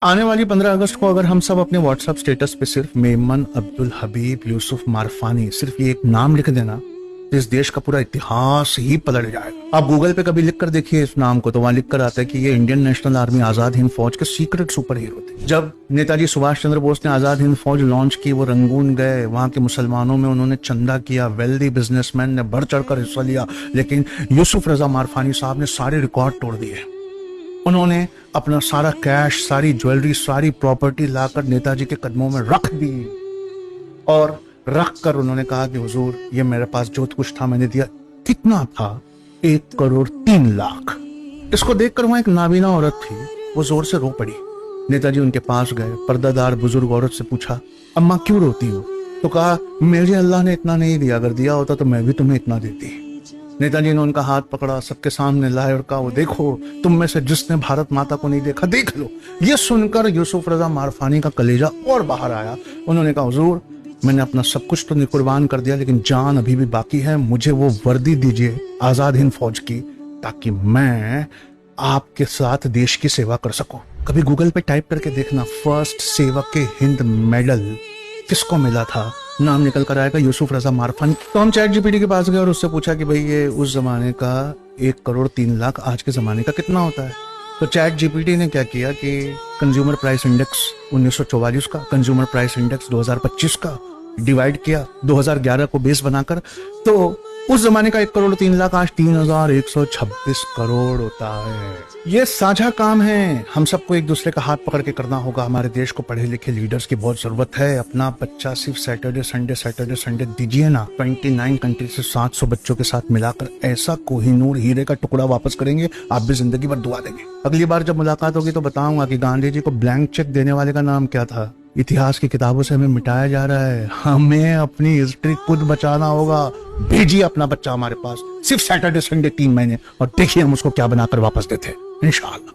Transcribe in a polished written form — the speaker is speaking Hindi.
आने वाली 15 अगस्त को अगर हम सब अपने व्हाट्सएप स्टेटस पे सिर्फ मेमन अब्दुल हबीब यूसुफ मारफानी सिर्फ ये एक नाम लिख देना तो इस देश का पूरा इतिहास ही पलट जाएगा। आप गूगल पे कभी लिख कर देखिए इस नाम को, तो वहां लिख कर आता है कि ये Indian national army Azad Hind फौज के सीक्रेट सुपर हीरो थे। जब नेताजी सुभाष चंद्र बोस ने आजाद हिंद फौज लॉन्च की, वो रंगून गए, वहां के मुसलमानों में उन्होंने चंदा किया, वेल्दी बिजनेसमैन ने बढ़ चढ़कर हिस्सा लिया, लेकिन यूसुफ रजा मारफानी साहब ने सारे रिकॉर्ड तोड़ दिए। उन्होंने अपना सारा कैश, सारी ज्वेलरी, सारी प्रॉपर्टी लाकर नेताजी के कदमों में रख दी और रख कर उन्होंने कहा कि हुजूर, ये मेरे पास जो कुछ था मैंने दिया। कितना था? 1,03,00,000। इसको देखकर वहां एक नाबीना औरत थी, वो जोर से रो पड़ी। नेताजी उनके पास गए, पर्दादार बुजुर्ग औरत से पूछा, अम्मा क्यों रोती हो? तो कहा, मुझे अल्लाह ने इतना नहीं दिया, अगर दिया होता तो मैं भी तुम्हें इतना देती। नेताजी ने उनका हाथ पकड़ा, सबके सामने लाए और कहा, वो देखो, तुम में से जिसने भारत माता को नहीं देखा देख लो। ये सुनकर यूसुफ रजा मारफानी का कलेजा और बाहर आया। उन्होंने कहा, हुजूर, मैंने अपना सब कुछ तो कुर्बान कर दिया, लेकिन जान अभी भी बाकी है। मुझे वो वर्दी दीजिए आजाद हिंद फौज की, ताकि मैं आपके साथ देश की सेवा कर सकूं। कभी गूगल पे टाइप करके देखना, फर्स्ट सेवक के हिंद मेडल किसको मिला था, नाम निकल कर आएगा, यूसुफ रजा मारफानी। तो हम चैट जीपीटी के पास गए और उससे पूछा कि भाई ये उस जमाने का 1,03,00,000 आज के जमाने का कितना होता है। तो चैट जीपीटी ने क्या किया कि कंज्यूमर प्राइस इंडेक्स 1944 का, कंज्यूमर प्राइस इंडेक्स 2025 का डिवाइड किया 2011 को बेस बनाकर, तो उस जमाने का 1,03,00,000 आज 3,126 करोड़ होता है। ये साझा काम है, हम सबको एक दूसरे का हाथ पकड़ के करना होगा। हमारे देश को पढ़े लिखे लीडर्स की बहुत जरूरत है। अपना बच्चा सिर्फ सैटरडे संडे दीजिए ना। 29 कंट्री से 700 बच्चों के साथ मिलाकर ऐसा कोहिनूर हीरे का टुकड़ा वापस करेंगे, आप भी जिंदगी भर दुआ देंगे। अगली बार जब मुलाकात होगी तो बताऊंगा कि गांधी जी को ब्लैंक चेक देने वाले का नाम क्या था। इतिहास की किताबों से हमें मिटाया जा रहा है, हमें अपनी हिस्ट्री खुद बचाना होगा। भेजिए अपना बच्चा हमारे पास सिर्फ सैटरडे संडे 3 महीने और देखिए हम उसको क्या बनाकर वापस देते हैं, इंशाअल्लाह।